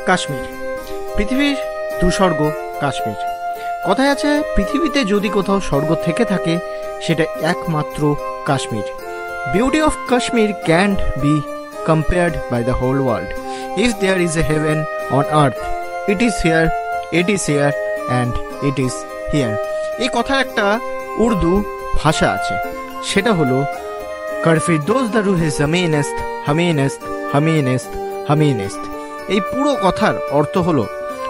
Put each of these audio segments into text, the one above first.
কাশ্মীর, পৃথিবীর দুস্বর্গ কাশ্মীর। কথায় আছে, পৃথিবীতে যদি কোথাও স্বর্গ থেকে থাকে সেটা একমাত্র Kashmir. Beauty of Kashmir can't be compared by the whole world. If there is a heaven on earth, it is here, it is here and it is here. এই কথার একটা উর্দু ভাষা আছে, সেটা হলো করফিরদোস দারু হে জমিনেস্ত হামিনেস্ত হামিনেস্ত হামিনেস্ত। এই পুরো কথার অর্থ হলো,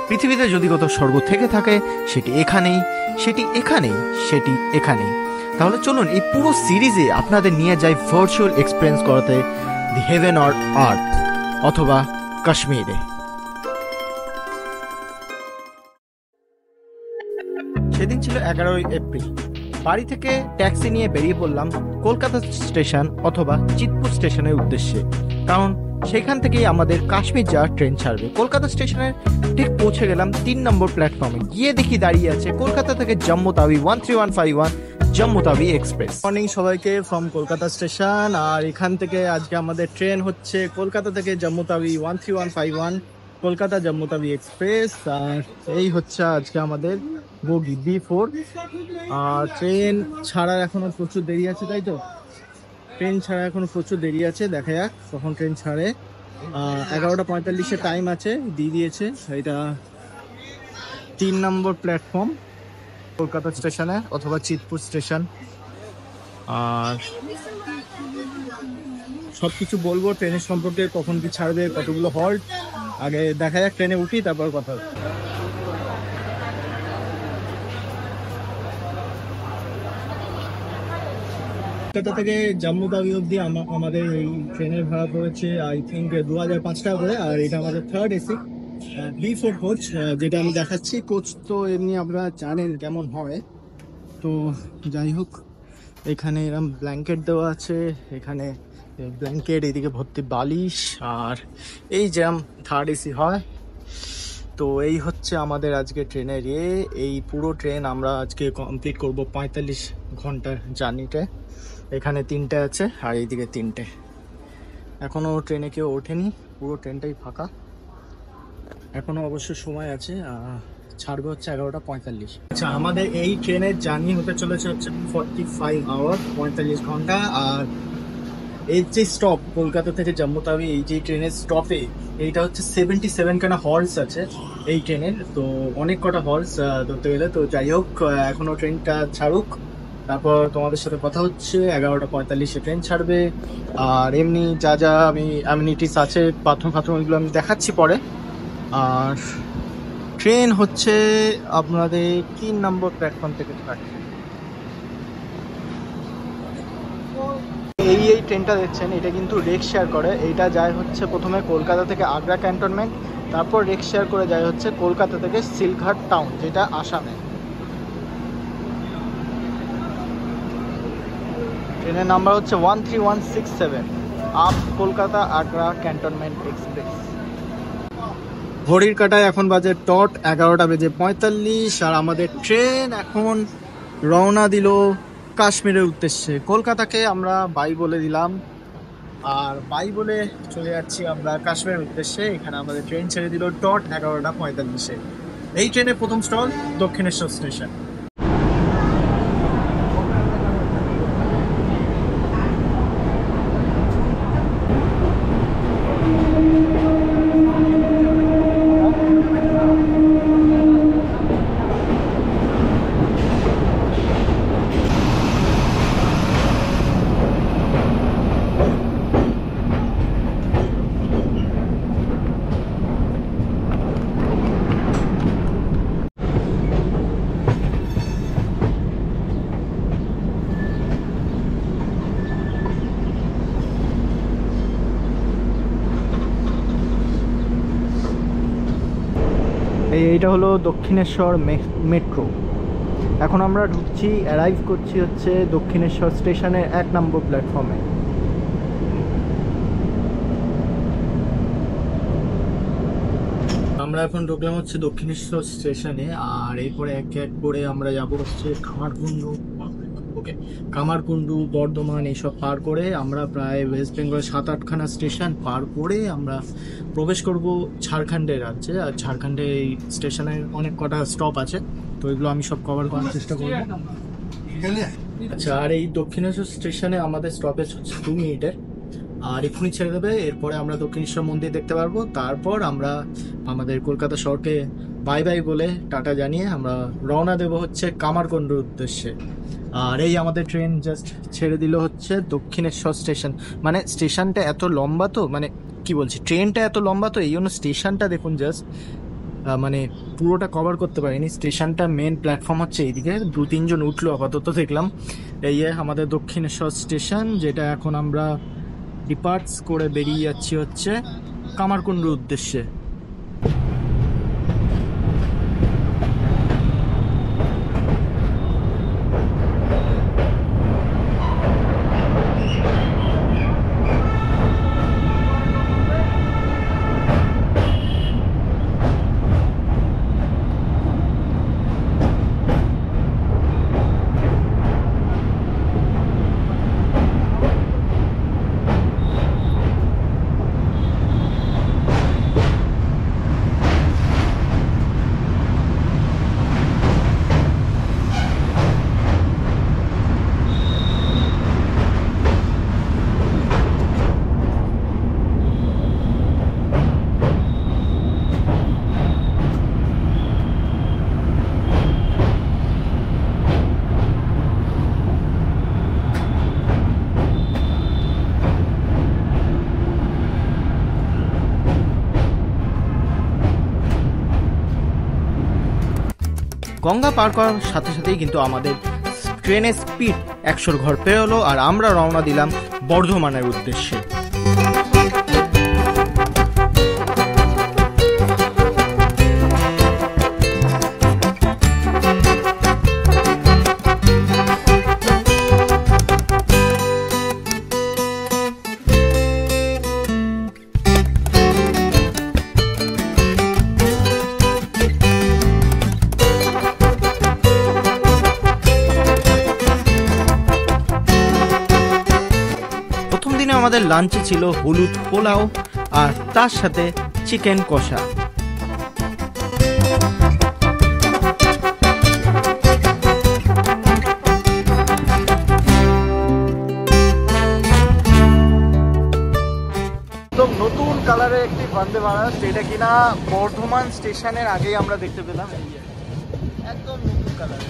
পৃথিবীতে যদি কোথাও স্বর্গ থেকে থাকে সেটি এখানেই, সেটি এখানেই, সেটি এখানেই। তাহলে চলুন এই পুরো সিরিজে আপনাদের নিয়ে যাই ভার্চুয়াল এক্সপিরিয়েন্স করাতে দি হেভেন অর আর্থ অথবা কাশ্মীরে। সেদিন ছিল 11ই এপ্রিল। বাড়ি থেকে ট্যাক্সি নিয়ে বেরিয়ে পড়লাম কলকাতা স্টেশন অথবা চিতপুর স্টেশনের উদ্দেশ্যে, কারণ সেখান থেকেই আমাদের কাশ্মীর যাওয়ার ট্রেন ছাড়বে। কলকাতা স্টেশনের ঠিক পৌঁছে গেলাম 3 নম্বর প্ল্যাটফর্মে। গিয়ে দেখি দাঁড়িয়ে আছে কলকাতা থেকে জম্মু তাওই 13151 জম্মু তাওই এক্সপ্রেস। মর্নিং সবাইকে ফ্রম কলকাতা স্টেশন। আর এখান থেকে আজকে আমাদের ট্রেন হচ্ছে কলকাতা থেকে জম্মু তাওই 13151 কলকাতা জম্মু তাওই এক্সপ্রেস। আর এই হচ্ছে আজকে আমাদের বগি B4। আর ট্রেন ছাড়ার এখনো প্রচুর দেরি আছে, তাই তো? ট্রেন ছাড়া এখনো প্রচুর দেরি আছে, দেখা যাক কখন ট্রেন ছাড়ে। 11টা 45-এ টাইম আছে, দিয়ে দিয়েছে। এটা 3 নম্বর প্ল্যাটফর্ম কলকাতা স্টেশনে অথবা চিতপুর স্টেশন। আর সব কিছু বলবো ট্রেনের সম্পর্কে, কখন কি ছাড়বে, কতগুলো হল্ট। আগে দেখা যাক, ট্রেনে উঠি তারপর কথা হবে। কলকাতা থেকে জম্মু তাওই অব্দি আমাদের এই ট্রেনের ভাড়া পড়েছে আই থিঙ্ক 2005 টাকা করে। আর এটা আমাদের থার্ড এসি B4 কোচ, যেটা আমি দেখাচ্ছি। কোচ তো এমনি আপনারা জানেন কেমন হয়, তো যাই হোক, এখানে এরকম ব্ল্যাঙ্কেট দেওয়া আছে, এখানে ব্ল্যাঙ্কেট, এদিকে ভর্তি বালিশ। আর এই যেরকম থার্ড এসি হয়। তো এই হচ্ছে আমাদের আজকে ট্রেনের এই পুরো ট্রেন আমরা আজকে কমপ্লিট করব 45 ঘন্টার জার্নিতে। এখানে 3টে আছে আর এইদিকে 3টে। এখনও ট্রেনে কেউ ওঠেনি, পুরো ট্রেনটাই ফাঁকা। এখনও অবশ্য সময় আছে, ছাড়বে হচ্ছে 11টা 45। আচ্ছা, আমাদের এই ট্রেনের জার্নি হতে চলেছে হচ্ছে 45 আওয়ার, 45 ঘন্টা। আর এই যে স্টপ কলকাতা থেকে জম্মু তাওই, এই যে ট্রেনের স্টপে, এইটা হচ্ছে 77 খানা হলস আছে এই ট্রেনের। তো অনেক কটা হলস ধরতে গেলে। তো যাই হোক, এখনও ট্রেনটা ছাড়ুক, তারপর তোমাদের সাথে কথা হচ্ছে। 11টা 45-এ ট্রেন ছাড়বে। আর এমনি যা যা অ্যামিনিটিস আছে, বাথরুম ওইগুলো আমি দেখাচ্ছি পরে। আর ট্রেন হচ্ছে আপনাদের 3 নম্বর প্ল্যাটফর্ম থেকে ছাড়ছে। এই ট্রেনটা দেখছেন, এটা কিন্তু রেক শেয়ার করে। এইটা যায় হচ্ছে প্রথমে কলকাতা থেকে আগ্রা ক্যান্টনমেন্ট, তারপর রেক শেয়ার করে যায় হচ্ছে কলকাতা থেকে সিলঘাট টাউন, যেটা আসামে। ট্রেনের নাম্বার হচ্ছে 13167 up Kolkata Agra cantonment express. ঘড়ির কাটায় এখন বাজে টট 11টা বেজে 45। আর আমাদের ট্রেন এখন রওনা দিল কাশ্মীরের উদ্দেশ্যে। কলকাতাকে আমরা বাই বলে দিলাম, আর বাই বলে চলে যাচ্ছি আমরা কাশ্মীরের উদ্দেশ্যে। এখানে আমাদের ট্রেন ছেড়ে দিল টট 11টা 45-এ। এই ট্রেনের প্রথম স্টল দক্ষিণেশ্বর স্টেশন। এইটা হলো দক্ষিণেশ্বর মেট্রো। এখন আমরা ঢুকছি, অ্যারাইভ করছি হচ্ছে দক্ষিণেশ্বর স্টেশনের 1 নম্বর প্ল্যাটফর্মে। আমরা এখন ঢুকলাম হচ্ছে দক্ষিণেশ্বর স্টেশনে। আর এরপরে এক এক করে আমরা যাবো হচ্ছে খামারকুণ্ড, ওকে, কামারকুণ্ডু, বর্ধমান এইসব পার করে আমরা প্রায় ওয়েস্ট বেঙ্গলের 7-8খানা স্টেশন পার করে আমরা প্রবেশ করব ঝাড়খণ্ডের রাজ্যে। আর ঝাড়খণ্ডে এই স্টেশনের অনেক কটা স্টপ আছে, তো এগুলো আমি সব কভার করার চেষ্টা করব। আচ্ছা, আর এই দক্ষিণেশ্বর স্টেশনে আমাদের স্টপেজ হচ্ছে 2 মিনিটের, আর এক্ষুনি ছেড়ে দেবে। এরপরে আমরা দক্ষিণেশ্বর মন্দির দেখতে পারবো, তারপর আমরা আমাদের কলকাতা শহরকে বাই বাই বলে টাটা জানিয়ে আমরা রওনা দেব হচ্ছে কামারকুণ্ডুর উদ্দেশ্যে। আর এই আমাদের ট্রেন জাস্ট ছেড়ে দিল হচ্ছে দক্ষিণেশ্বর স্টেশন। মানে স্টেশনটা এত লম্বা, তো মানে কি বলছি, ট্রেনটা এত লম্বা, তো এই জন্য স্টেশনটা দেখুন জাস্ট মানে পুরোটা কভার করতে পারিনি। স্টেশনটা মেন প্ল্যাটফর্ম হচ্ছে এইদিকে, 2-3 জন উঠলো আপাতত দেখলাম। এই আমাদের দক্ষিণেশ্বর স্টেশন, যেটা এখন আমরা ডিপার্টস করে বেরিয়ে যাচ্ছি হচ্ছে কামারকুণ্ডুর উদ্দেশ্যে। গঙ্গা পার করার সাথে সাথেই কিন্তু আমাদের ট্রেনের স্পিড 100-র ঘর পেরোলো, আর আমরা রওনা দিলাম বর্ধমানের উদ্দেশ্যে। আমাদের লাঞ্চে ছিল হলুদ পোলাও আর তার সাথে চিকেন কষা। নতুন কালারের একটি বন্দে ভারত, যেটা কিনা বর্ধমান স্টেশনের আগেই আমরা দেখতে পেলাম, একদম নতুন কালার।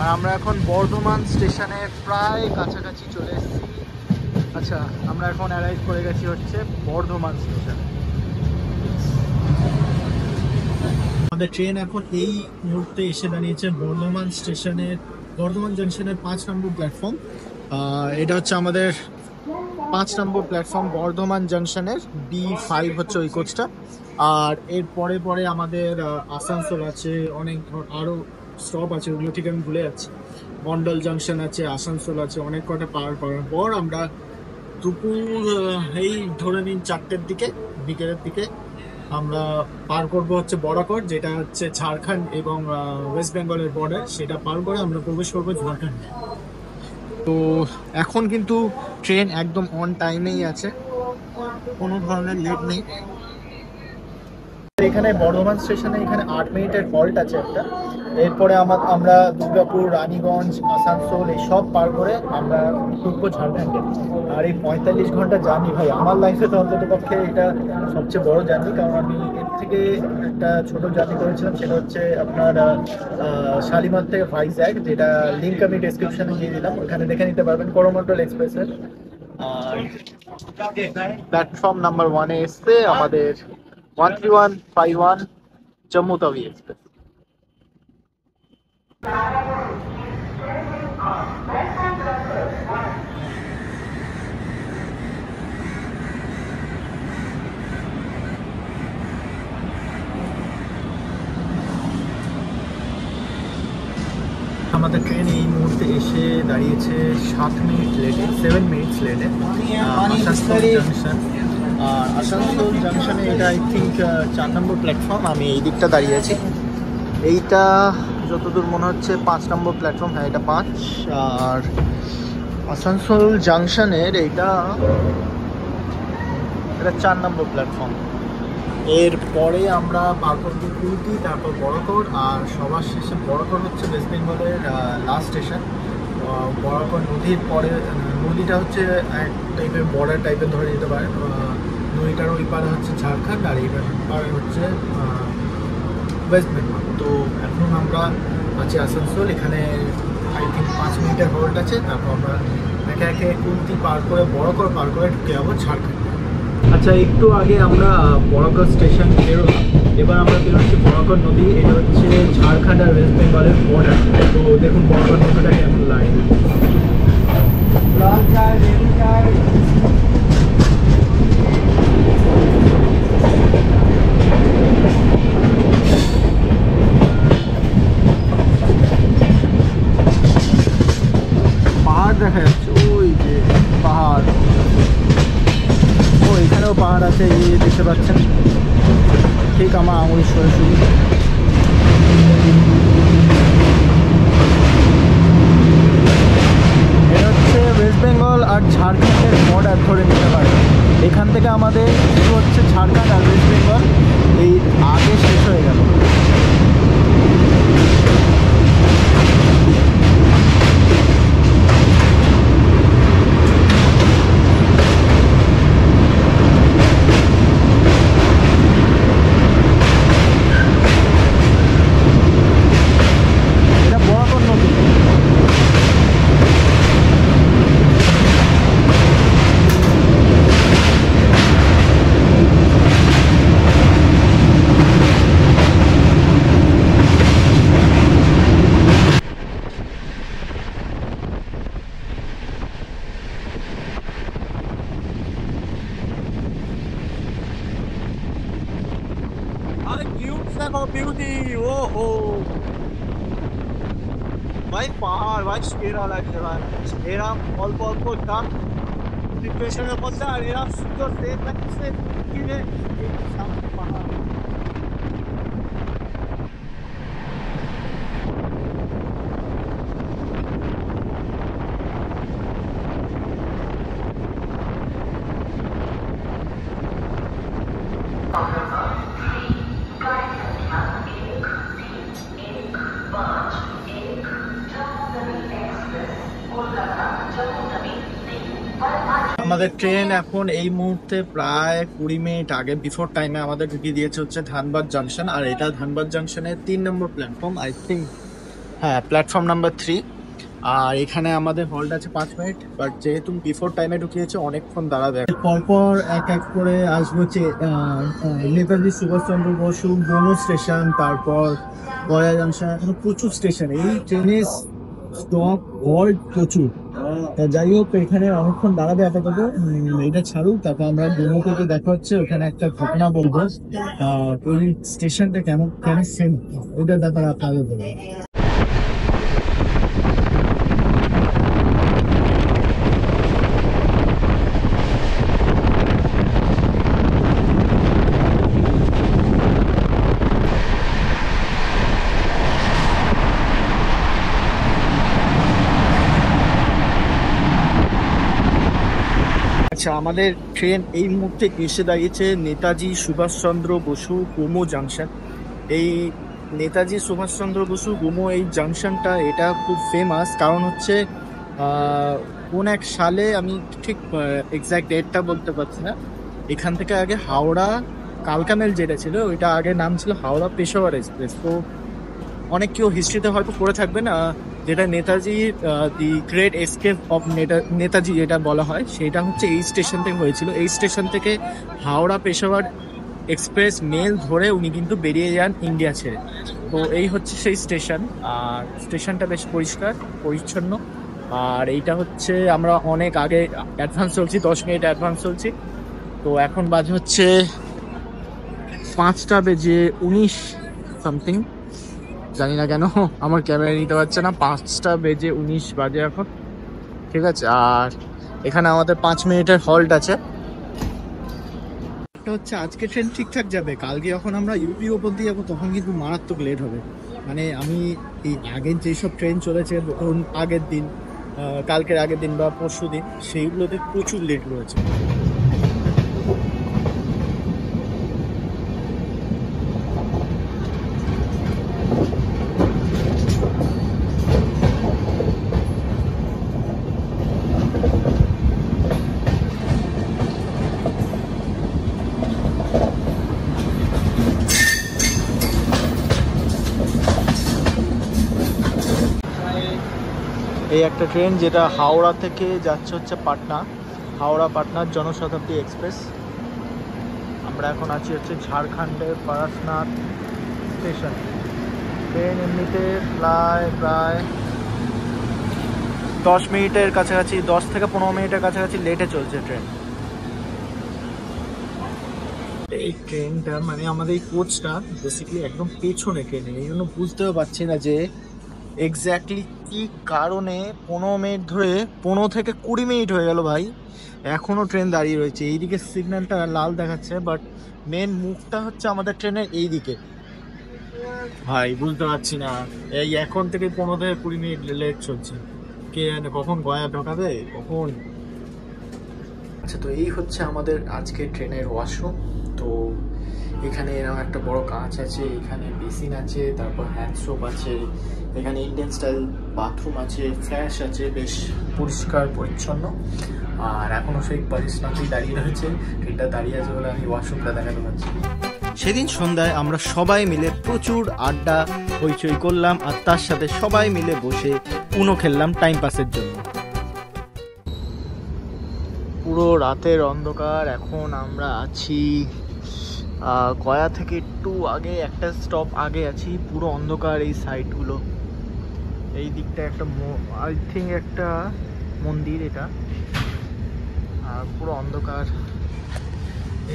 আর আমরা এখন বর্ধমান স্টেশনের প্রায় কাছাকাছি চলে এসেছি। আচ্ছা, আমরা এখন অ্যারাইভ করে গেছি হচ্ছে বর্ধমান স্টেশন। আমাদের ট্রেন এখন এই মুহূর্তে এসে দাঁড়িয়েছে বর্ধমান স্টেশনের, বর্ধমান জংশনের 5 নম্বর প্ল্যাটফর্ম। এটা হচ্ছে আমাদের 5 নম্বর প্ল্যাটফর্ম বর্ধমান জংশনের, B5 হচ্ছে ওই কোচটা। আর এর পরে পরে আমাদের আসানসোল আছে, অনেক আরও স্টপ আছে, ওগুলো ঠিক আমি ভুলে যাচ্ছি। মন্ডল জাংশন আছে, আসানসোল আছে, অনেক কটা পার করার পর আমরা দুপুর এই ধরে নিন 4টের দিকে, বিকেলের দিকে আমরা পার করবো হচ্ছে বরাকর, যেটা হচ্ছে ঝাড়খণ্ড এবং ওয়েস্ট বেঙ্গলের বর্ডার। সেটা পার করে আমরা প্রবেশ করবো ঝাড়খণ্ড। তো এখন কিন্তু ট্রেন একদম অন টাইমেই আছে, কোনো ধরনের লেট নেই। এখানে বর্ধমান স্টেশনে এখানে 8 মিনিটের হল্ট আছে একটা। এরপরে আমরা দুর্গাপুর, রানীগঞ্জ, আসানসোল এই সব পার করে আমরা ঢুকবো ঝাড়খণ্ডে। আর এই 45 ঘন্টা জার্নি, ভাই আমার লাইফে তো অন্তত পক্ষে এটা সবচেয়ে বড় জার্নি। কারণ আমি এর থেকে একটা ছোট জার্নি করেছিলাম, সেটা হচ্ছে আপনার শালিমার থেকে ভাইজ্যাগ, যেটা লিঙ্ক আমি ডেসক্রিপশনে দিয়ে দিলাম, ওখানে দেখে নিতে পারবেন করমন্ডল এক্সপ্রেসের। আর প্ল্যাটফর্ম নাম্বার 1-এ এসছে আমাদের 13151 জম্মু তাওয়ি এক্সপ্রেস। আমাদের ট্রেন এই মুহূর্তে এসে দাঁড়িয়েছে 7 মিনিট লেটে, 7 মিনিটস লেটে আসানসোল জাংশন। আর আসানসোল জাংশনে এটা আই থিঙ্ক 4 নম্বর প্ল্যাটফর্ম। আমি এই দিকটা দাঁড়িয়ে আছি, এইটা যতদূর মনে হচ্ছে 5 নম্বর প্ল্যাটফর্ম। হ্যাঁ, এটা 5। আর আসানসোল জাংশনের এটা 4 নম্বর প্ল্যাটফর্ম। এরপরে আমরা পার করব কুলটি, তারপর বড়কর, আর সবার শেষে বড়কর হচ্ছে ওয়েস্ট বেঙ্গলের লাস্ট স্টেশন। বড়কর নদীর পরে, নদীটা হচ্ছে এক টাইপের বর্ডার টাইপের ধরে যেতে পারে। নদীটার ওই পারে হচ্ছে ঝাড়খণ্ড, আর এই পারে হচ্ছে ওয়েস্ট বেঙ্গল। তো এখন আমরা আছি আসানসোল। এখানে আই থিঙ্ক 5 মিনিটের হোল্ড আছে। তারপর আমরা একে একে কুলতি পার করে বড়কর পার করে ঢুকে যাবো ঝাড়খণ্ড। আচ্ছা, একটু আগে আমরা বড়কর স্টেশন বেরোলাম। এবার আমরা বেরোচ্ছি বড়কর নদী। এটা হচ্ছে ঝাড়খণ্ড আর ওয়েস্ট বেঙ্গলের বর্ডার। তো দেখুন বড়কর নদীটা কেমন লাগে। পাহাড় দেখা যাচ্ছে, ওই যে পাহাড়, ও এখানেও পাহাড় আছে, এই দেখতে পাচ্ছেন ঠিক আমার আঙুল সরাসরি। এটা হচ্ছে ওয়েস্ট বেঙ্গল আর ঝাড়খণ্ডের বর্ডার ধরে নিতে পারে। এখান থেকে আমাদের শুরু হচ্ছে ঝাড়খণ্ড, আর ওয়েস্ট বেঙ্গল এই আগে শেষ হয়ে গেল। বিউটি, ও হো ভাই, পাহাড় ভাই সেরা লাগছে ভাই। এরম অল্প অল্প দাম ডিপ্রেশনের মধ্যে, আর এরম সুন্দর দেখ লাগছে কিনে পাহাড়। আমাদের ট্রেন এখন এই মুহূর্তে প্রায় 20 মিনিট আগে বিফোর টাইমে আমাদের ঢুকিয়ে দিয়েছে হচ্ছে ধানবাদ জাংশন। আর এটা ধানবাদ জাংশনের 3 নম্বর প্ল্যাটফর্ম, আই থিঙ্ক। হ্যাঁ, প্ল্যাটফর্ম নাম্বার 3। আর এখানে আমাদের হল্ট আছে 5 মিনিট, বাট যেহেতু বিফোর টাইমে ঢুকিয়েছে অনেকক্ষণ দাঁড়াবে। পরপর এক এক করে আসবো হচ্ছে নেতাজি সুভাষচন্দ্র বসু, গোমো স্টেশন, তারপর গয়া জাংশন। এখনো প্রচুর স্টেশন, এই ট্রেনের স্টপ হল্ট প্রচুর। যাই হোক, এখানে অনেকক্ষণ দাঁড়াবে আপাতত। এটা ছাড়ুক, তারপর আমরা গোমো থেকে দেখা হচ্ছে। ওখানে একটা ঘটনা বলবো, ওই স্টেশনটা কেমন কেন সেম, ওইটার ব্যাপারে আপনাদের বলবো। আচ্ছা, আমাদের ট্রেন এই মুহূর্তে এসে দাঁড়িয়েছে নেতাজি সুভাষচন্দ্র বসু গোমো জাংশন। এই নেতাজি সুভাষচন্দ্র বসু গোমো এই জাংশনটা এটা খুব ফেমাস, কারণ হচ্ছে কোন এক সালে, আমি ঠিক এক্স্যাক্ট ডেটটা বলতে পারছি না, এখান থেকে আগে হাওড়া কালকামেল যেটা ছিল, ওইটা আগে নাম ছিল হাওড়া পেশোয়ার এক্সপ্রেস। তো অনেক কেউ হিস্ট্রিতে হয়তো পড়ে থাকবেন, যেটা নেতাজি দি গ্রেট এসকেপ অফ নেতাজি যেটা বলা হয়, সেটা হচ্ছে এই স্টেশন থেকে হয়েছিল। এই স্টেশন থেকে হাওড়া পেশাওয়ার এক্সপ্রেস মেল ধরে উনি কিন্তু বেরিয়ে যান ইন্ডিয়া ছেড়ে। তো এই হচ্ছে সেই স্টেশন, আর স্টেশনটা বেশ পরিষ্কার পরিচ্ছন্ন। আর এইটা হচ্ছে আমরা অনেক আগে অ্যাডভান্স চলছি, 10 মিনিট অ্যাডভান্স চলছি। তো এখন বাজে হচ্ছে 5:19 সামথিং, জানি না কেন আমার ক্যামেরা নিতে পারছে না। 5:19 বাজে এখন, ঠিক আছে। আর এখানে আমাদের 5 মিনিটের হল্ট আছে। এটা হচ্ছে আজকে ট্রেন ঠিকঠাক যাবে, কালকে যখন আমরা ইউপি ওপর দিয়ে যাবো তখন কিন্তু মারাত্মক লেট হবে। মানে আমি এই আগের যেসব ট্রেন চলেছে ধরুন আগের দিন, কালকের আগের দিন বা পরশু দিন, সেইগুলোতে প্রচুর লেট রয়েছে। এই একটা ট্রেন যেটা হাওড়া থেকে যাচ্ছে হচ্ছে পাটনা, হাওড়া পাটনার জনশতাব্দী এক্সপ্রেস। আমরা এখন আছি হচ্ছে ঝাড়খণ্ডের পারাসনাথ স্টেশন। ট্রেন এমনিতে প্রায় 10 মিনিটের কাছাকাছি, 10 থেকে 15 মিনিটের কাছাকাছি লেটে চলছে ট্রেন। এই ট্রেনটা মানে আমাদের এই কোচটা বেসিক্যালি একদম পেছনে ট্রেনে, এই জন্য বুঝতেও পারছি না যে এক্স্যাক্টলি কি কারণে 15 মিনিট ধরে, 15 থেকে 20 মিনিট হয়ে গেল ভাই, এখনো ট্রেন দাঁড়িয়ে রয়েছে। এইদিকে সিগন্যালটা লাল দেখাচ্ছে, বাট মেন মুখটা হচ্ছে আমাদের ট্রেনের এই দিকে। ভাই বুঝতে পারছি না, এই এখন থেকে 15 থেকে 20 মিনিট লেট চলছে। কে জানে কখন গয়া ঢোকাবে, কখন। আচ্ছা, তো এই হচ্ছে আমাদের আজকে ট্রেনের ওয়াশরুম। তো এখানে এরকম একটা বড় কাঁচ আছে, এখানে বেসিন আছে, তারপর হ্যান্ড সোপ আছে, এখানে ইন্ডিয়ান স্টাইল বাথরুম আছে, ফ্ল্যাশ আছে, বেশ পরিষ্কার পরিচ্ছন্ন। আর এখনও সেই পারিসনাথেই দাঁড়িয়ে রয়েছে, ট্রেনটা দাঁড়িয়ে আছে বলে আমি ওয়াশরুমটা দেখাতে পারছি। সেদিন সন্ধ্যায় আমরা সবাই মিলে প্রচুর আড্ডা হইচই করলাম, আর তার সাথে সবাই মিলে বসে উনো খেললাম টাইম পাসের জন্য। পুরো রাতের অন্ধকার। এখন আমরা আছি গয়া থেকে একটু আগে, একটা স্টপ আগে আছি। পুরো অন্ধকার এই সাইডগুলো, এই দিকটা একটা আই থিঙ্ক একটা মন্দির এটা, আর পুরো অন্ধকার।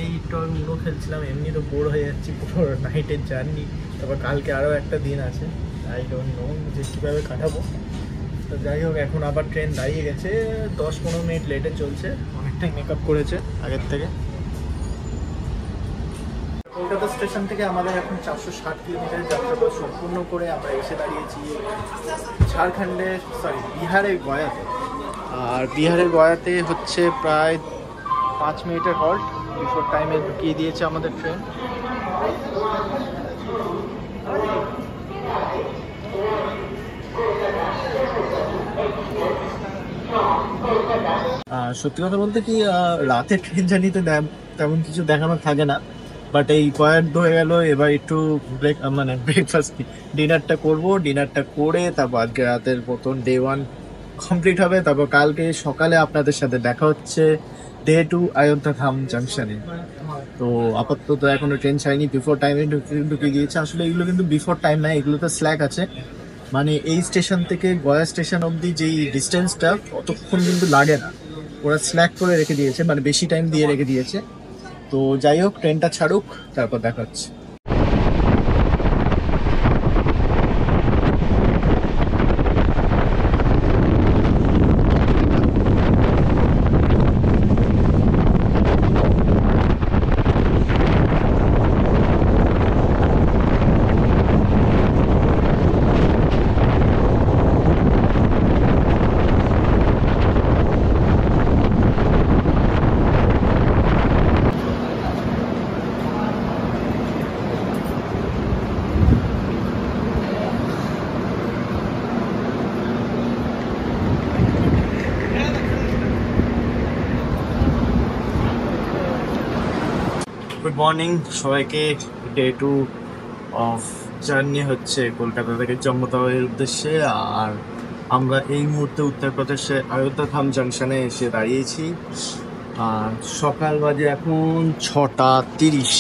এই একটু আমি উনো খেলছিলাম, এমনি তো বোর হয়ে যাচ্ছি পুরো নাইটের জার্নি। তারপর কালকে আরও একটা দিন আছে, আই ডোন্ট নো যে কীভাবে কাটাবো। তো যাই হোক, এখন আবার ট্রেন দাঁড়িয়ে গেছে, 10-15 মিনিট লেটে চলছে, অনেকটাই মেকআপ করেছে আগের থেকে। কলকাতা স্টেশন থেকে আমাদের এখন 460 কিলোমিটার যাত্রাপথ সম্পূর্ণ করে আমরা এসে দাঁড়িয়েছি ঝাড়খণ্ডের, বিহারের গয়াতে। আর বিহারের গয়াতে হচ্ছে প্রায় 5 মিনিটের হল্ট, বিফোর টাইমে ঢুকিয়ে দিয়েছে আমাদের ট্রেন। সত্যি কথা বলতে কি, রাতের ট্রেন জার্নিতে তেমন কিছু দেখানো থাকে না, বাট এই কয়েক হয়ে গেল। এবার একটু ব্রেকফাস্ট ডিনারটা করব, ডিনারটা করে তারপর আজকে রাতের মতন ডে 1 কমপ্লিট হবে। তারপর কালকে সকালে আপনাদের সাথে দেখা হচ্ছে ডে 2 অযোধ্যা ধাম জাংশনে। তো আপাতত এখনো ট্রেন ছাড়িনি, বিফোর টাইমে ঢুকিয়ে দিয়েছে। আসলে এগুলো কিন্তু বিফোর টাইম না, এগুলোতে স্ল্যাক আছে। মানে এই স্টেশন থেকে গয়া স্টেশন অবধি যেই ডিস্টেন্সটা অতক্ষণ কিন্তু লাগে না, ওরা স্ল্যাক করে রেখে দিয়েছে, মানে বেশি টাইম দিয়ে রেখে দিয়েছে। তো যাই হোক, ট্রেনটা ছাড়ুক, তারপর দেখা হচ্ছে। গুড মর্নিং সবাইকে। ডে 2 অফ জার্নি হচ্ছে কলকাতা থেকে জম্মু তাওয়াইয়ের উদ্দেশ্যে। আর আমরা এই মুহূর্তে উত্তরপ্রদেশে অযোধ্যা ধাম জাংশনে এসে দাঁড়িয়েছি। আর সকাল বাজে এখন 6:30,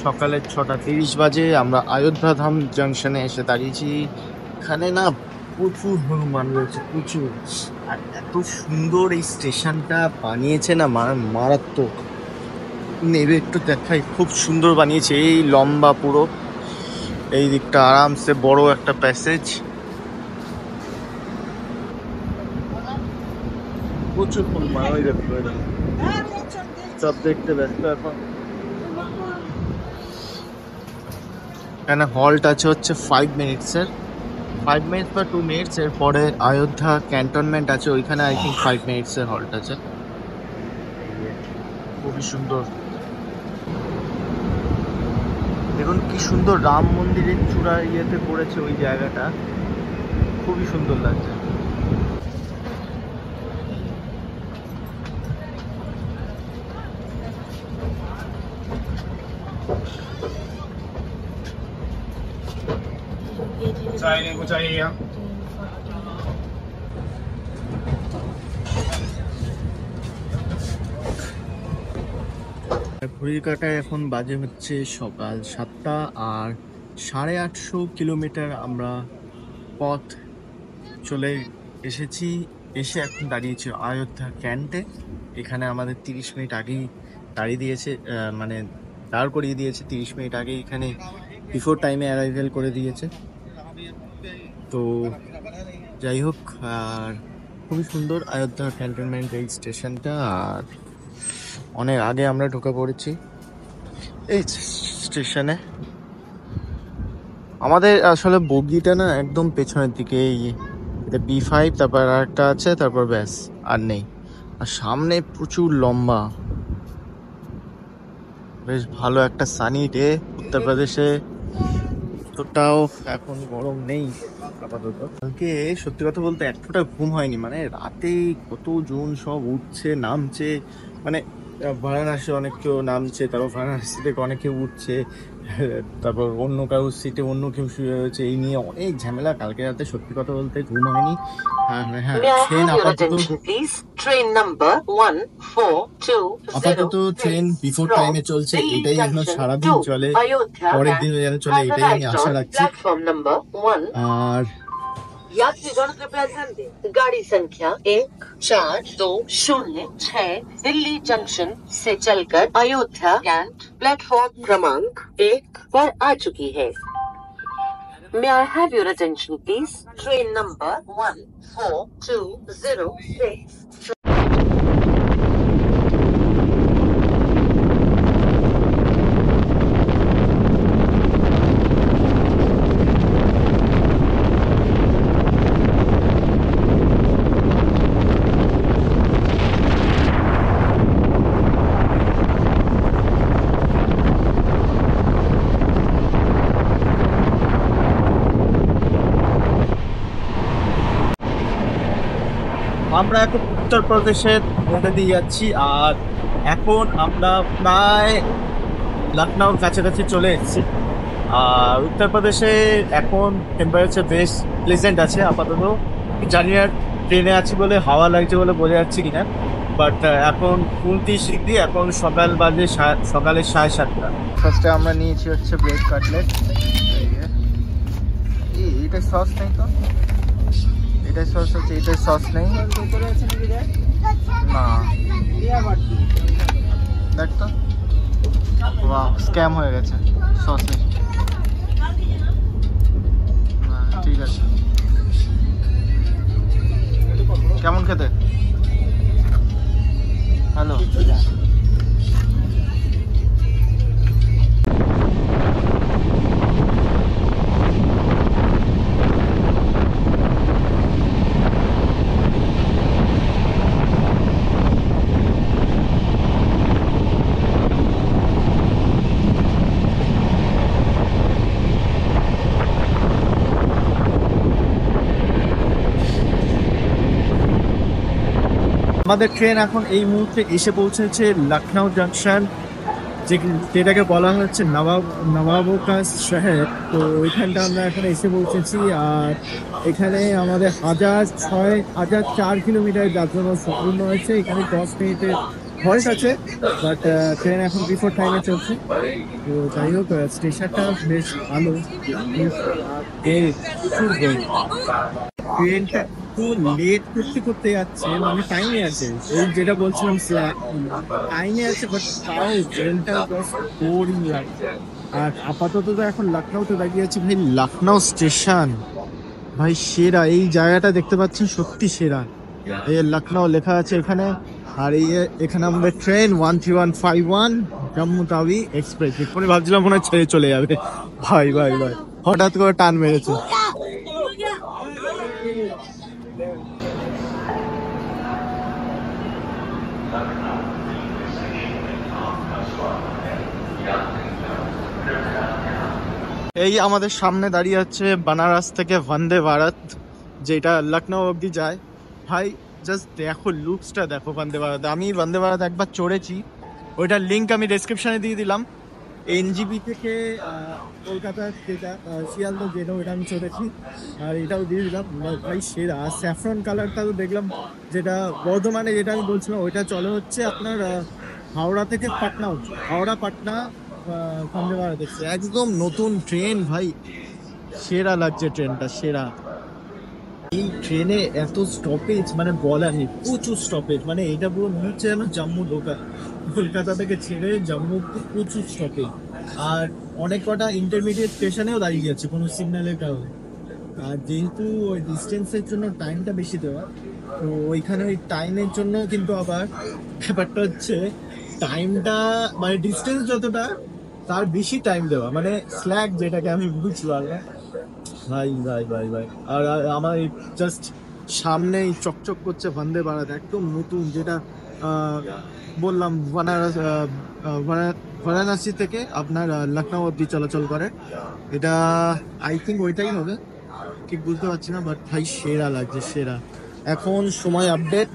সকালের 6:30 বাজে। আমরা অযোধ্যা ধাম জাংশনে এসে দাঁড়িয়েছি। এখানে না প্রচুর হনুমান রয়েছে, প্রচুর। আর এত সুন্দর এই স্টেশনটা বানিয়েছে না, মারাত্মক। নেবে একটু দেখাই, খুব সুন্দর বানিয়েছে। এই লম্বা পুরো এই দিকটা আরামসে বড় একটা প্যাসেজ, প্রচুর হনুমান। ওই দেখো সব দেখতে ব্যস্ত এখন। এখানে হল্ট আছে হচ্ছে 5 মিনিটসের, 5 মিনিটস বা 2 মিনিটস। এর পরে অযোধ্যা ক্যান্টনমেন্ট আছে, ওইখানে আই থিঙ্ক 5 মিনিটসের হল্ট আছে। খুবই সুন্দর, দেখুন কি সুন্দর রাম মন্দিরের চূড়া ইয়েতে পড়েছে ওই জায়গাটা, খুবই সুন্দর লাগছে। ঘড়ির কাঁটায় এখন বাজে হচ্ছে সকাল 7টা, আর 850 কিলোমিটার আমরা পথ চলে এসেছি। এসে এখন দাঁড়িয়েছি অযোধ্যা ক্যান্টে। এখানে আমাদের 30 মিনিট আগেই দাঁড়িয়ে দিয়েছে, মানে দাঁড় করিয়ে দিয়েছে 30 মিনিট আগে। এখানে বিফোর টাইমে অ্যারাইভেল করে দিয়েছে। তো যাই হোক, আর খুবই সুন্দর অযোধ্যা ক্যান্টনমেন্ট এই স্টেশনটা। আর অনেক আগে আমরা ঢুকে পড়েছি এই স্টেশনে। আমাদের আসলে বগিটা না একদম পেছনের দিকে, এই এটা B5, তারপর আর একটা আছে, তারপর ব্যাস আর নেই। আর সামনে প্রচুর লম্বা, বেশ ভালো একটা সানি ডে উত্তরপ্রদেশে। অতটাও এখন গরম নেই আপাতত। কালকে সত্যি কথা বলতে এক ফোঁটা ঘুম হয়নি, মানে রাতে কত জন সব উঠছে নামছে, মানে বারাণসী অনেক কেউ নামছে, তারপর বারাণসী থেকে অনেকে উঠছে, তারপর অন্য কারোর সিটে অন্য কেউ শুয়ে রয়েছে, এই নিয়ে অনেক ঝামেলা। কালকে রাতে সত্যি কথা বলতে ঘুম হয়নি। হ্যাঁ হ্যাঁ, ট্রেন আপাতত ট্রেন বিফোর টাইমে চলছে, এটাই যেন সারাদিন চলে, পরের দিনও যেন চলে, এটাই আমি আশা রাখছি। আর यात्रीगण कृपया ध्यान दें, गाड़ी संख्या 1420 दिल्ली जंक्शन से चलकर अयोध्या कैंट प्लेटफॉर्म क्रमांक 1 पर आ चुकी है। May I have your attention please? Train number 142006 আমরা এখন উত্তরপ্রদেশের মধ্যে দিয়ে যাচ্ছি। আর এখন আমরা প্রায় লখনউর কাছাকাছি চলে এসেছি। আর উত্তরপ্রদেশে এখন টেম্পারেচার বেশ প্লেজেন্ট আছে আপাতত। জানি না ট্রেনে আছি বলে হাওয়া লাগছে বলে বোঝা যাচ্ছে কিনা, বাট এখন 29 ডিগ্রি। এখন সকাল বাজে সকালে 7:30। ফার্স্টে আমরা নিয়েছি হচ্ছে ব্রেড কাটলেট। এইটা সস নেই তো, এটাই সস হচ্ছে, এটাই সস নেই না, দেখ তো, বাহ স্ক্যাম হয়ে গেছে সসে। ঠিক আছে, কেমন খেতে? হ্যালো, আমাদের ট্রেন এখন এই মুহূর্তে এসে পৌঁছেছে লখনউ জাংশন, যেটাকে বলা হচ্ছে নবাবকাশ শহর। তো ওইখানটা আমরা এখন এসে পৌঁছেছি। আর এখানে আমাদের 1004 কিলোমিটার যাত্রা সম্পূর্ণ হয়েছে। এখানে 10 মিনিটের হল্ট আছে, বাট ট্রেন এখন বিফোর টাইমে চলছে। তো যাই হোক, স্টেশনটা বেশ ভালো। ট্রেনটা একটু লেট করতে যাচ্ছে, মানে টাইমে আছে, এই যেটা বলছিলাম টাইমে আছে, বাট তাও ট্রেনটা বোরিং লাগছে। আর আপাতত তো এখন লখনউতে দাঁড়িয়ে আছি। ভাই লখনউ স্টেশন ভাই সেরা, এই জায়গাটা দেখতে পাচ্ছেন সত্যি সেরা। এই লখনউ লেখা আছে এখানে, আর এই এখানে আমাদের ট্রেন 13151 জম্মু তাওয়ি এক্সপ্রেস। এক্ষুনি ভাবছিলাম মনে হয় ছেড়ে চলে যাবে। ভাই ভাই ভাই হঠাৎ করে টান মেরেছে। এই আমাদের সামনে দাঁড়িয়ে আছে বানারস থেকে বন্দে ভারত, যেটা লখনৌ অবধি যায়। ভাই জাস্ট দেখো লুকসটা দেখো বন্দে ভারত। আমি বন্দে ভারত একবার চড়েছি, ওইটার লিঙ্ক আমি ডেসক্রিপশনে দিয়ে দিলাম। এনজিবি থেকে কলকাতা যেটা শিয়ালদহ যেটা ওইটা আমি চড়েছি, আর এটাও দিয়ে দিলাম। ভাই সেরা স্যাফরন কালারটা তো দেখলাম, যেটা বর্ধমানে যেটা আমি বলছিলাম ওইটা চলে হচ্ছে আপনার হাওড়া থেকে পাটনা, হাওড়া পাটনা বন্দে ভারত এক্সপ্রেস। একদম নতুন ট্রেন ভাই, সেরা লাগছে ট্রেনটা, সেরা। এই ট্রেনে এত স্টপেজ মানে বলার নেই, প্রচুর স্টপেজ। মানে এটা পুরো মনে হচ্ছে যেন জম্মু ঢোকা, কলকাতা থেকে ছেড়ে জম্মু প্রচুর স্টপেজ। আর অনেক কটা ইন্টারমিডিয়েট স্টেশনেও দাঁড়িয়ে যাচ্ছে কোনো সিগন্যালের কারণে। আর যেহেতু ওই ডিস্টেন্সের জন্য টাইমটা বেশি দেওয়া, তো ওইখানে ওই টাইমের জন্য কিন্তু আবার ব্যাপারটা হচ্ছে টাইমটা মানে ডিস্টেন্স যতটা তার বেশি টাইম দেওয়া, মানে স্ল্যাগ যেটাকে আমি বুঝতে পারলাম। ভাই ভাই ভাই ভাই আর আমার জাস্ট সামনেই চকচক করছে বন্দে ভারত, একদম নতুন, যেটা বললাম বারাণসী থেকে আপনার লখনৌ অব্দি চলাচল করে। এটা আই থিঙ্ক ওইটাই হবে, ঠিক বুঝতে পারছি না, বাট ভাই সেরা লাগছে, সেরা। এখন সময় আপডেট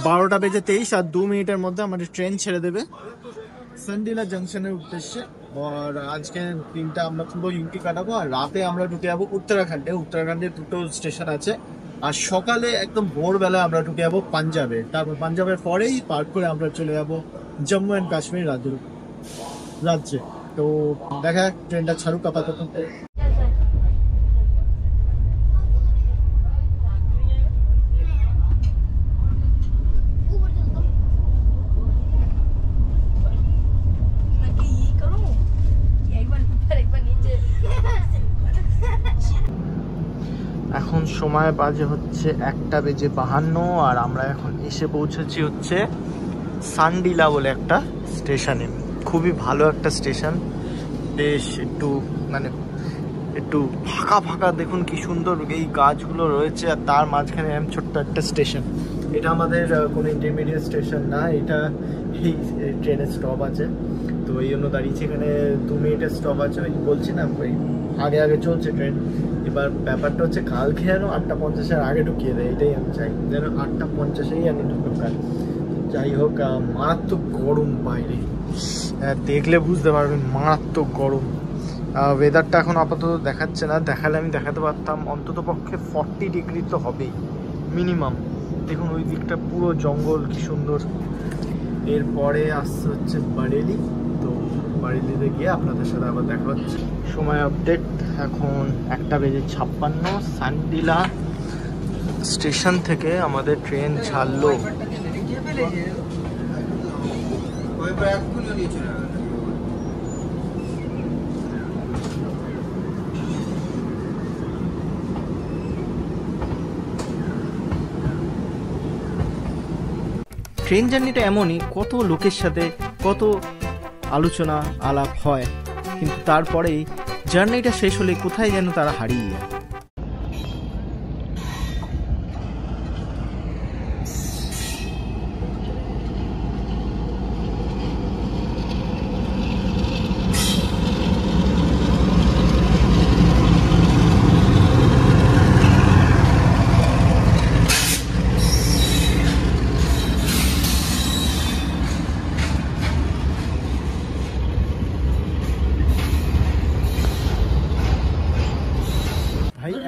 12:23 আর 2 মিনিটের মধ্যে আমাদের ট্রেন ছেড়ে দেবে সান্ডিলা জংশনের উদ্দেশ্যে। আর আজকে দিনটা আমরা পুরো ইউটি কাটাবো, আর রাতে আমরা ঢুকে যাবো উত্তরাখণ্ডে। উত্তরাখণ্ডে দুটো স্টেশন আছে, আর সকালে একদম ভোরবেলা আমরা ঢুকে যাবো পাঞ্জাবে। তারপর পাঞ্জাবের পরেই পার করে আমরা চলে যাবো জম্মু অ্যান্ড কাশ্মীর রাজ্যে। তো দেখা যাক, ট্রেনটা ছাড়ুক আপাতত। এখন সময় বাজে হচ্ছে 1:52, আর আমরা এখন এসে পৌঁছেছি হচ্ছে সান্ডিলা বলে একটা স্টেশনে। খুবই ভালো একটা স্টেশন, বেশ একটু মানে একটু ফাঁকা ফাঁকা, দেখুন কি সুন্দর এই গাছগুলো রয়েছে, আর তার মাঝখানে এরকম ছোট্ট একটা স্টেশন। এটা আমাদের কোনো ইন্টারমিডিয়েট স্টেশন না, এটা এই ট্রেনের স্টপ আছে, তো এই জন্য দাঁড়িয়েছি এখানে। 2 মিনিটের স্টপ আছে, ওই বলছি না ওই আগে আগে চলছে ট্রেন। এবার ব্যাপারটা হচ্ছে কালকে যেন 8:50-এর আগে ঢুকিয়ে দেয়, এটাই আমি চাই, যেন 8:50-এই আমি ঢুকাই। যাই হোক, মারাত্মক গরম বাইরে, দেখলে বুঝতে পারবেন মারাত্মক গরম। ওয়েদারটা এখন আপাতত দেখাচ্ছে না, দেখালে আমি দেখাতে পারতাম। অন্তত পক্ষে 40 ডিগ্রি তো হবেই মিনিমাম। দেখুন ওই দিকটা পুরো জঙ্গল, কি সুন্দর। এরপরে আসছে হচ্ছে বারেলি, তো বারেলিতে গিয়ে আপনাদের সাথে আবার দেখা হচ্ছে। সময় আপডেট এখন 1:56। সান্ডিলা স্টেশন থেকে আমাদের ট্রেন ছাড়লো। ট্রেন জার্নিটা এমনই, কত লোকের সাথে কত আলোচনা আলাপ হয়, কিন্তু তারপরেই জার্নিটা শেষ হলে কোথায় যেন তারা হারিয়ে যায়।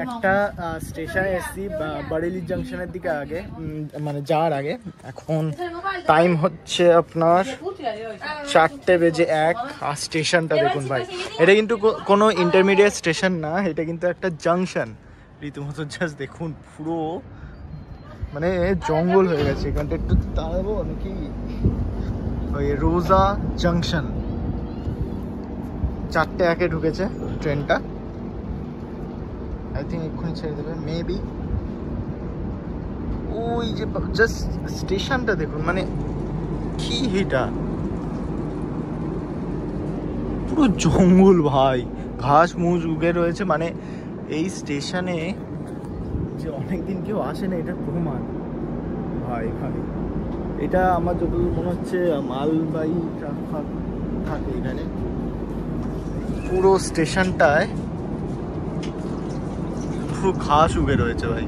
একটা স্টেশনে এসছি বারেলি জাংশনের দিকে আগে, মানে যাওয়ার আগে। এখন টাইম হচ্ছে আপনার 4:01, আর স্টেশনটা দেখুন ভাই, এটা কিন্তু কোনো ইন্টারমিডিয়েট স্টেশন না, এটা কিন্তু একটা জাংশন রীতিমতো। জাস্ট দেখুন পুরো মানে জঙ্গল হয়ে গেছে এখানটা। একটু দাঁড়াবো নাকি? ওই রোজা জাংশন 4:01-এ ঢুকেছে ট্রেনটা, আই থিঙ্ক এক্ষুনি ছেড়ে দেবে মেবি। ওই যে জাস্ট স্টেশনটা দেখুন, মানে কি এটা, পুরো জঙ্গল ভাই, ঘাস মুস উগে রয়েছে। মানে এই স্টেশনে যে অনেকদিন কেউ আসে না, এটা প্রমাণ ভাই ভাই। এটা আমার যতদূর মনে হচ্ছে মালবাহী ট্রাক থাকে এখানে। পুরো স্টেশনটায় পুরো ঘাস উগে রয়েছে ভাই।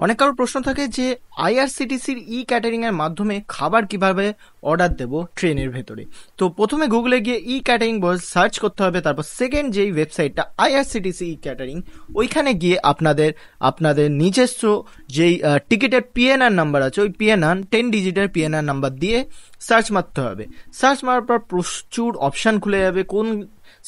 অনেক কারোর প্রশ্ন থাকে যে আইআরসিটিসির ই ক্যাটারিং এর মাধ্যমে খাবার কিভাবে অর্ডার দেব ট্রেনের ভেতরে। তো প্রথমে গুগলে গিয়ে ই ক্যাটারিং বলে সার্চ করতে হবে, তারপর সেকেন্ড যেই ওয়েবসাইটটা আইআরসিটিসি ই ক্যাটারিং, ওইখানে গিয়ে আপনাদের নিজস্ব যেই টিকিটের পিএনআর নাম্বার আছে, ওই পিএনআর 10 ডিজিটের পিএনআর নাম্বার দিয়ে সার্চ মারতে হবে। সার্চ মারার পর প্রচুর অপশান খুলে যাবে, কোন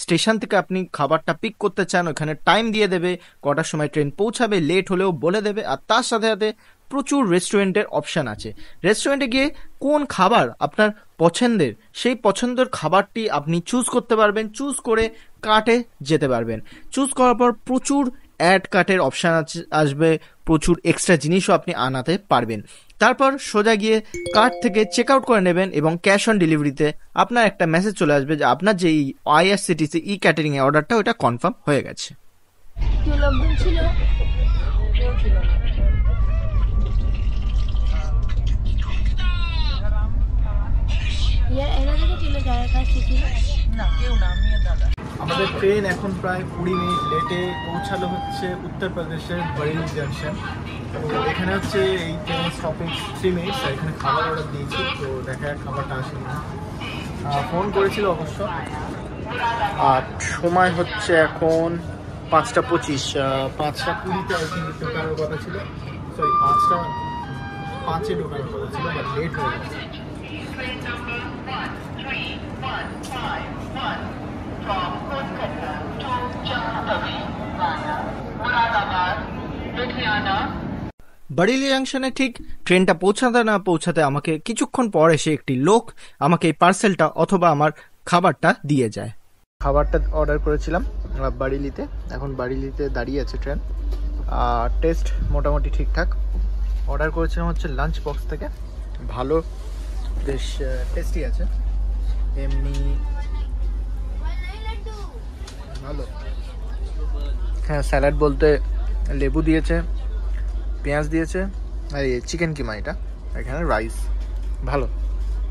স্টেশন থেকে আপনি খাবারটা পিক করতে চান, ওখানে টাইম দিয়ে দেবে, কটার সময় ট্রেন পৌঁছাবে, লেট হলেও বলে দেবে। আর তার সাথে সাথে প্রচুর রেস্টুরেন্টের অপশান আছে। রেস্টুরেন্টে গিয়ে কোন খাবার আপনার পছন্দের, সেই পছন্দের খাবারটি আপনি চুজ করতে পারবেন, চুজ করে কার্টে যেতে পারবেন। চুজ করার পর প্রচুর অ্যাড কার্টের অপশান আসবে, প্রচুর এক্সট্রা জিনিসও আপনি আনাতে পারবেন। তারপর সোজা গিয়ে কার্ট থেকে চেক আউট করে নেবেন এবং ক্যাশ অন ডেলিভারিতে আপনার একটা মেসেজ চলে আসবে যে আপনার যে আইআরসিটিসি ই ক্যাটারিং এর অর্ডারটা ওটা কনফার্ম হয়ে গেছে। আমাদের ট্রেন এখন প্রায় 20 মিনিট লেটে পৌঁছালো হচ্ছে উত্তরপ্রদেশের বরেলি জাংশন। তো এখানে হচ্ছে এই ট্রেনের স্টপেজ 3 মিনিটস, আর এখানে খাবার অর্ডার দিয়েছি। তো দেখা যাক খাবারটা আসেনি, ফোন করেছিল অবশ্য। আর সময় হচ্ছে এখন 5:25, 5:20-তে আই থিঙ্ক ঢোকানোর কথা ছিল, সরি 5:05-এ ঢোকানোর কথা ছিল, বাট লেট হয়ে গেছে। From Kolkata to Jammu Tawi via Moradabad, Ludhiana। Bareilly জাংশনে ঠিক ট্রেনটা পৌঁছাতে না পৌঁছাতে আমাকে কিছুক্ষণ পর এসে একটি লোক আমাকে এই পার্সেলটা অথবা আমার খাবারটা দিয়ে যায়। খাবারটা অর্ডার করেছিলাম বরেলিতে, এখন বরেলিতে দাঁড়িয়ে আছে ট্রেন। টেস্ট মোটামুটি ঠিকঠাক। অর্ডার করেছিলাম হচ্ছে লাঞ্চ বক্স থেকে, ভালো, বেশ টেস্টি আছে, এমনি ভালো। হ্যাঁ, স্যালাড বলতে লেবু দিয়েছে, পেঁয়াজ দিয়েছে, আর এই চিকেন কিমা, এটা এখানে রাইস, ভালো।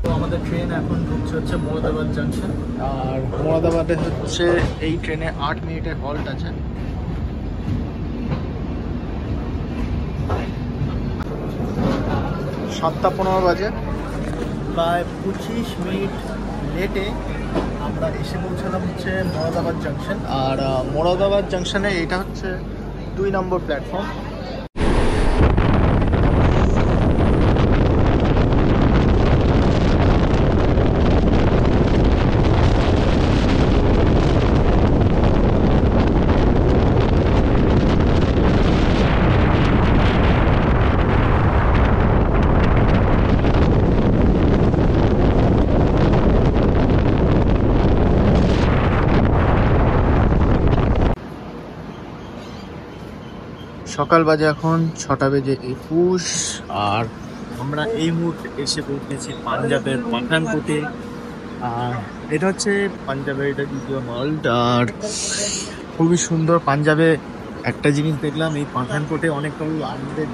তো আমাদের ট্রেন এখন ঢুকছে হচ্ছে মোরাদাবাদ জাংশন। আর মোরাদাবাদে হচ্ছে এই ট্রেনে 8 মিনিটের হল্ট আছে। সাতটা 15 বাজে, প্রায় 25 মিনিট লেটে আমরা এসে পৌঁছালাম হচ্ছে মোরাদাবাদ জাংশন। আর মোরাদাবাদ জাংশনে এটা হচ্ছে 2 নম্বর প্ল্যাটফর্ম। সকাল বাজে এখন 6:21, আর আমরা এই মুহূর্তে এসে পৌঁছেছি পাঞ্জাবের পাঠানকোটে। আর এটা হচ্ছে পাঞ্জাবের এটা দ্বিতীয় হল্ট। আর খুবই সুন্দর। পাঞ্জাবে একটা জিনিস দেখলাম, এই পাঠানকোটে অনেকটা আমাদের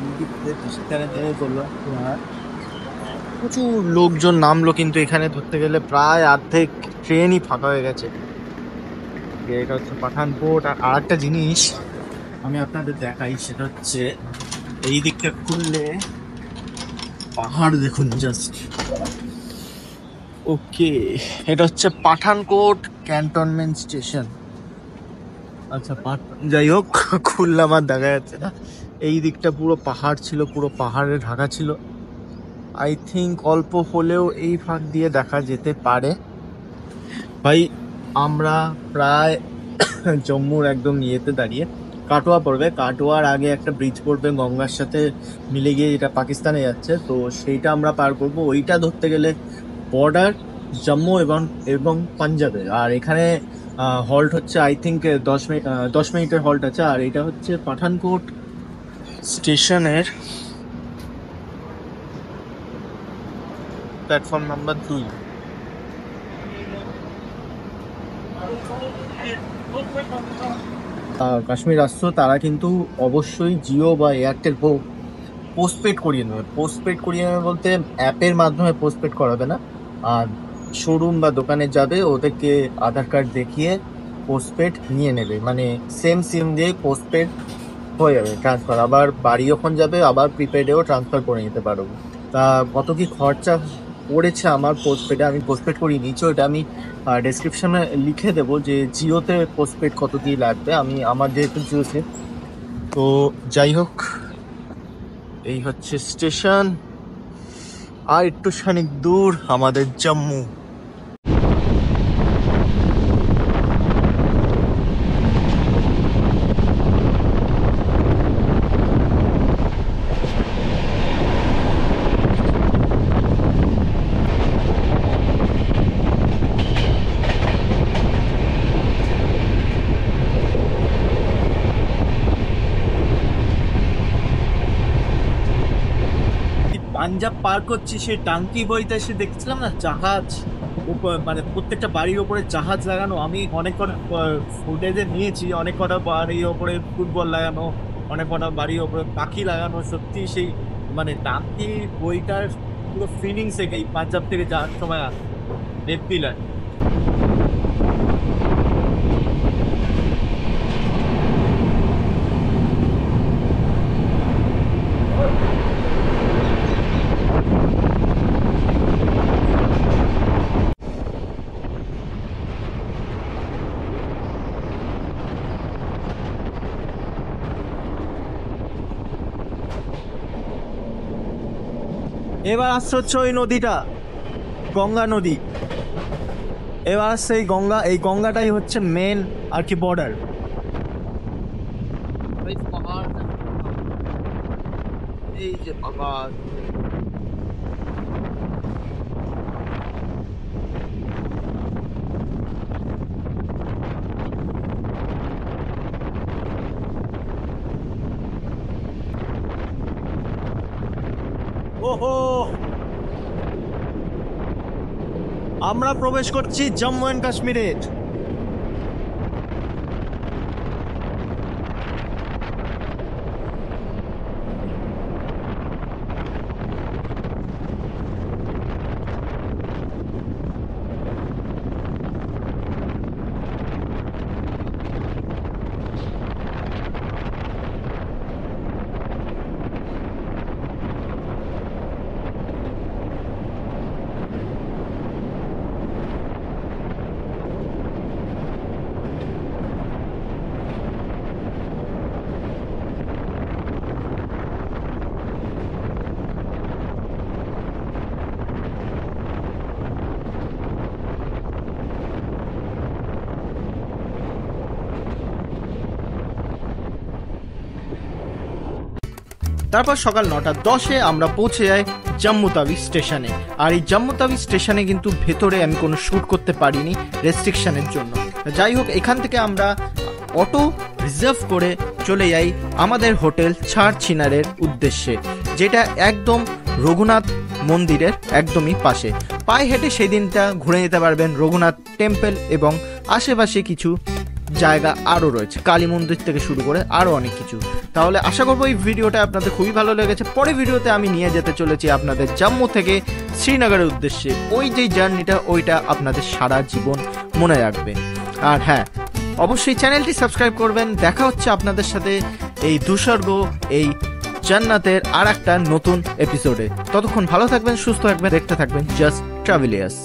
করলো, প্রচুর লোকজন নামলো, কিন্তু এখানে ধরতে গেলে প্রায় অর্ধেক ট্রেনই ফাঁকা হয়ে গেছে। এটা হচ্ছে পাঠানকোট। আর একটা জিনিস আমি আপনাদের দেখাই, সেটা হচ্ছে এই দিকটা খুললে পাহাড় দেখুন জাস্ট। ওকে, এটা হচ্ছে পাঠানকোট ক্যান্টনমেন্ট স্টেশন। আচ্ছা, যাই হোক, খুললাম আর দেখা যাচ্ছে না। এই দিকটা পুরো পাহাড় ছিল, পুরো পাহাড়ে ঢাকা ছিল। আই থিঙ্ক অল্প হলেও এই ফাঁক দিয়ে দেখা যেতে পারে। ভাই, আমরা প্রায় জম্মুর একদম ইয়েতে দাঁড়িয়ে, কাটোয়া পড়বে, কাটোয়ার আগে একটা ব্রিজ পড়বে গঙ্গার সাথে মিলে গিয়ে, যেটা পাকিস্তানে যাচ্ছে। তো সেইটা আমরা পার করব। ওইটা ধরতে গেলে বর্ডার জম্মু এবং পাঞ্জাবে। আর এখানে হল্ট হচ্ছে আই থিঙ্ক 10 মিনিটের হল্ট আছে। আর এটা হচ্ছে পাঠানকোট স্টেশনের প্ল্যাটফর্ম নাম্বার 2। কাশ্মীর আসছো তারা কিন্তু অবশ্যই জিও বা এয়ারটেল হোক পোস্টপেড করিয়ে নেবে। পোস্টপেড করিয়ে নেবে বলতে অ্যাপের মাধ্যমে পোস্টপেড করাবে না, আর শোরুম বা দোকানে যাবে, ওদেরকে আধার কার্ড দেখিয়ে পোস্টপেড নিয়ে নেবে, মানে সেম সিম দিয়ে পোস্টপেড হয়ে যাবে ট্রান্সফার। আবার বাড়ি যখন যাবে আবার প্রিপেডেও ট্রান্সফার করে নিতে পারবো। তা কত কি খরচা পড়েছে আমার পোস্টপেডে, আমি পোস্টপেড করিয়ে নিয়েছি, ওটা আমি ডেসক্রিপশনে লিখে দেবো যে জিওতে পোস্টপেড কত কি লাগবে। আমি আমার যেহেতু জিও সিম, তো যাই হোক এই হচ্ছে স্টেশন, আর একটু খানিক দূর আমাদের জম্মু। পাঞ্জাব পার করছি, সেই টাঙ্কি বইতে এসে দেখছিলাম না জাহাজ, মানে প্রত্যেকটা বাড়ির ওপরে জাহাজ লাগানো। আমি অনেক কটা ফুটেজে নিয়েছি, অনেক কটা বাড়ির ওপরে ফুটবল লাগানো, অনেক কটা বাড়ির ওপরে পাখি লাগানো। সত্যি সেই মানে টাঙ্কি বইটার পুরো ফিলিংস এই পাঞ্জাব থেকে যাওয়ার সময় দেখতে লাগে। এবার আসছে হচ্ছে ওই নদীটা, গঙ্গা নদী। এবার আসছে এই গঙ্গা, এই গঙ্গাটাই হচ্ছে মেন আর কি বর্ডার। এই যে পাহাড়, ওহো আমরা প্রবেশ করছি জম্মু এন্ড কাশ্মীরের। তারপর সকাল 9:10 আমরা পৌঁছে যাই জম্মু তাওয়ি স্টেশনে। আর এই জম্মু তাওয়ি স্টেশনে কিন্তু ভেতরে আমি কোনো শ্যুট করতে পারিনি রেস্ট্রিকশনের জন্য। যাই হোক, এখান থেকে আমরা অটো রিজার্ভ করে চলে যাই আমাদের হোটেল ছাড় চিনারের উদ্দেশ্যে, যেটা একদম রঘুনাথ মন্দিরের একদমই পাশে। পায়ে হেঁটে সেই দিনটা ঘুরে নিতে পারবেন রঘুনাথ টেম্পল এবং আশেপাশে কিছু জায়গা আরও রয়েছে, কালী মন্দির থেকে শুরু করে আরও অনেক কিছু। তাহলে আশা করবো এই ভিডিওটা আপনাদের খুবই ভালো লেগেছে। পরে ভিডিওতে আমি নিয়ে যেতে চলেছি আপনাদের জম্মু থেকে শ্রীনগরের উদ্দেশ্যে। ওই যে জার্নিটা, ওইটা আপনাদের সারা জীবন মনে রাখবেন। আর হ্যাঁ, অবশ্যই চ্যানেলটি সাবস্ক্রাইব করবেন। দেখা হচ্ছে আপনাদের সাথে এই দুঃস্বর্গ, এই জান্নাতের আর একটা নতুন এপিসোডে। ততক্ষণ ভালো থাকবেন, সুস্থ থাকবেন, দেখতে থাকবেন জাস্ট ট্রাভেলিয়ার্স।